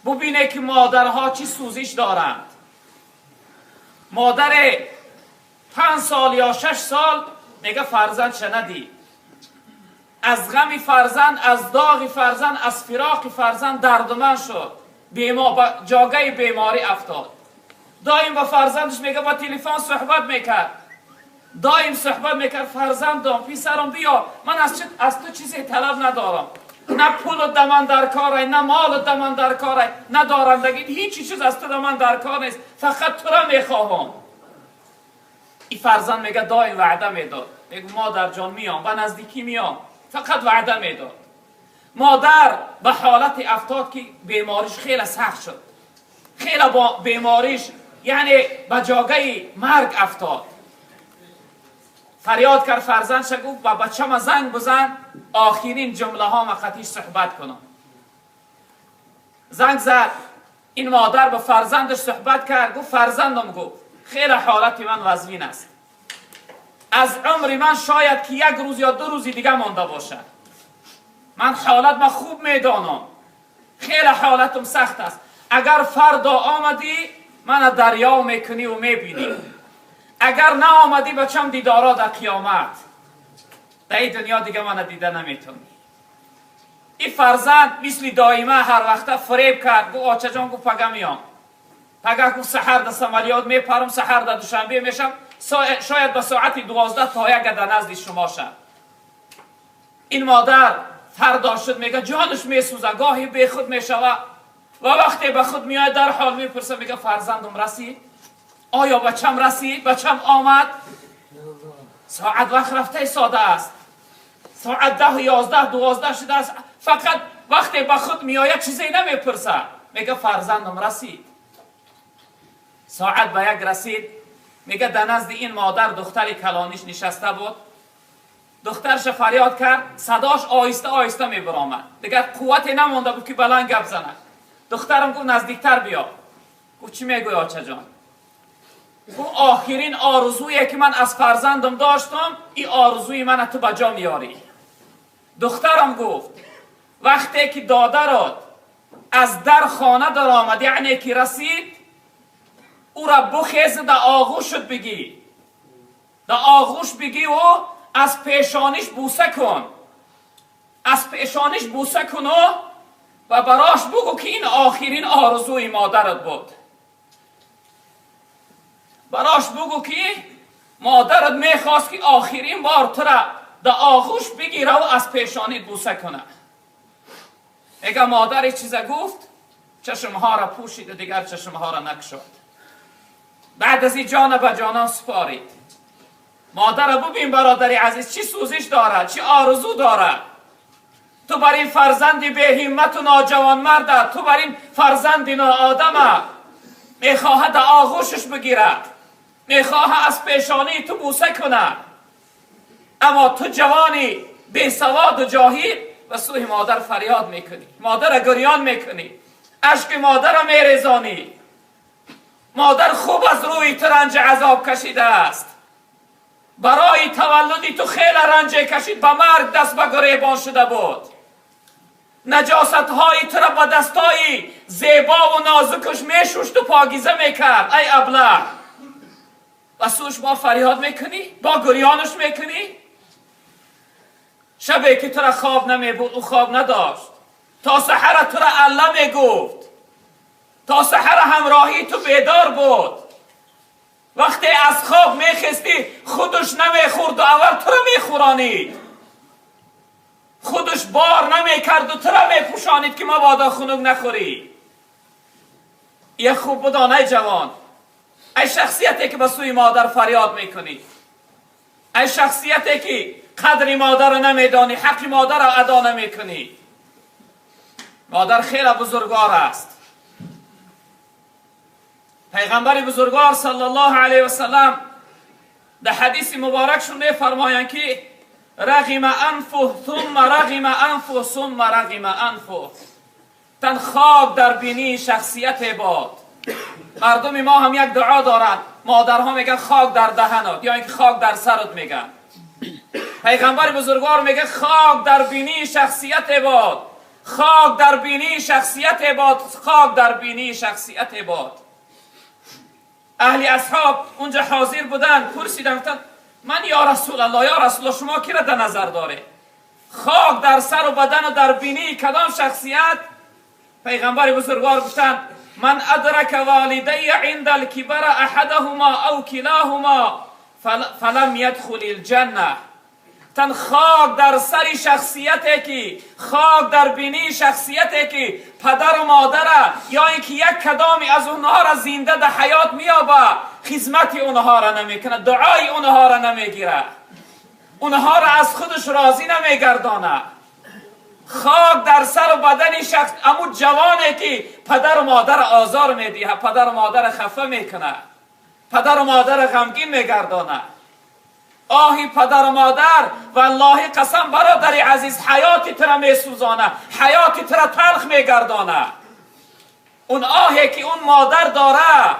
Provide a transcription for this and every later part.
ببینه که مادرها چی سوزش دارند. مادر 5 سال یا 6 سال میگه فرزند شندی، از غم فرزند، از داغ فرزند، از فراق فرزند دردمند شد، جاگه بیماری افتاد. دایم با فرزندش میگه، با تلفن صحبت میکرد، دایم صحبت میکرد، فرزندم پسرم بیا، من از تو چیزی طلب ندارم، نه پول دمان در کاره، نه مال دمان در کاره، نه دارندگی، هیچ چیز از تو دمان در کار نیست، فقط تو را میخواهم. این فرزند میگه دایم وعده میداد، میگه مادر جان میام، به نزدیکی میام، فقط وعده میداد. مادر به حالت افتاد که بیماریش خیلی سخت شد، خیلی با بیماریش یعنی به جاگه مرگ افتاد. فریاد کرد، فرزندش گفت با بچه‌م زنگ بزن، آخرین جمله ها مخاطیش صحبت کنم. زنگ زد، این مادر با فرزندش صحبت کرد، گفت فرزندم، گفت خیلی حالت من وزوین است، از عمر من شاید که 1 روز یا 2 روزی دیگه مانده باشه، من حالت من خوب میدانم، خیلی حالتم سخت است، اگر فردا آمدی من دریا میکنی و میبینی، اگر نه آمدی بچم دیدارا در قیامت، در این دنیا دیگه من دیده نمیتونی. این فرزند مثل دائمه هر وقت فریب کرد، گفت آچه جان، گفت پگه میام، پگه گفت سحر در سمالیات میپرم، سحر در دوشنبه میشم، شاید به ساعت 12 تا 1 در نزد شما شد. این مادر فردا شد، میگه جانش میسوزه، گاهی به خود میشوه و وقتی به خود میاد در حال میپرسه، میگه فرزندم رسید؟ آیا بچم رسید؟ بچم آمد؟ ساعت وقت رفته ساده است، ساعت 10 11 12 شده است، فقط وقتی به خود میآید چیزی نمیپرسه، میگه فرزندم رسید. ساعت به 1 رسید، میگه در نزد این مادر دختر کلانیش نشسته بود، دخترش فریاد کرد، صداش آهسته آهسته میبرآمد، دیگر قوتی نمانده بود که بلند گپ زند. دخترم گفت نزدیکتر بیا. گفت چی میگوی آچه جان؟ گفت آخرین آرزویی که من از فرزندم داشتم، این آرزوی من تو بجا میاری. دخترم گفت وقتی که دادرت از در خانه در آمد، یعنی که رسید، او را بخیز در آغوشت بگی، در آغوش بگی و از پیشانیش بوسه کن، از پیشانیش بوسه کن و براش بگو که این آخرین آرزوی مادرت بود. براش بگو که مادرت میخواست که آخرین بار تو را در آغوش بگیره و از پیشانیت بوسه کنه. اگه مادر چیز گفت، چشمها را پوشید و دیگر چشمها را نکشود. بعد از این جان به جانان سپارید. مادر ببین برادری عزیز چی سوزش دارد، چی آرزو دارد. تو بر این فرزندی به همت و ناجوان مرد، تو بر این فرزندی ناآدم میخواهد آغوشش بگیره، میخواهد از پیشانی تو بوسه کنه، اما تو جوانی بی سواد و جاهل و سوی مادر فریاد میکنی، مادر گریان میکنی، اشک مادر میریزانی. مادر خوب از روی تو رنج عذاب کشیده است، برای تولدی تو خیلی رنج کشید، به مرگ دست به گریبان شده بود، نجاست های تو را با دستای زیبا و نازکش میشوشت و پاکیزه میکرد. ای ابله، و سوش با فریاد میکنی، با گریانش میکنی. شبی که تو را خواب نمیبود او خواب نداشت، تا سحر تو را الله میگفت، تا سحر همراهی تو بیدار بود. وقتی از خواب میخستی خودش نمیخورد و اول تو را میخورانید، خودش بار نمیکرد و تو را میپوشانید که مبادا خنک نخوری. یه خوب بدان ای جوان، ای شخصیتی که به سوی مادر فریاد میکنی، ای شخصیتی که قدر مادر رو نمیدانی، حق مادر رو ادا نمیکنی. مادر خیلی بزرگوار است. پیغمبر بزرگوار صلی الله علیه و سلم در حدیث مبارکشون میفرمایند که رغم انفه ثم رغم انفه ثم رغم انفه. تن خاک در بینی شخصیت باد. مردم ما هم یک دعا دارند، مادرها میگن خاک در دهنت یا اینکه خاک در سرت میگن. پیغمبر بزرگوار میگه خاک در بینی شخصیت باد، خاک در بینی شخصیت باد، خاک در بینی شخصیت باد. اهل اصحاب اونجا حاضر بودن، پرسیدن من یا رسول الله شما کی را در نظر داره؟ خاک در سر و بدن و در بینی کدام شخصیت؟ پیغمبر بزرگوار گفتن من ادرک والدی عند الکبر احدهما او کلاهما فلم یدخل الجنه. تن خاک در سر شخصیتی که، خاک در بینی شخصیتی که پدر و مادر یا اینکه یک کدامی از اونها را زنده در حیات میابه، خدمت اونها را نمیکنه، دعای اونها را نمیگیره، اونها را از خودش راضی نمیگردانه. خاک در سر و بدن شخص، امو جوانی که پدر و مادر آزار میدیه، پدر و مادر خفه میکنه، پدر و مادر غمگین میگردانه. آهی پدر و مادر، والله قسم برادری عزیز، حیاتی ترا میسوزانه، حیاتی ترا تلخ میگردانه. اون آهی که اون مادر داره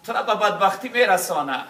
ترا به بدبختی میرسانه.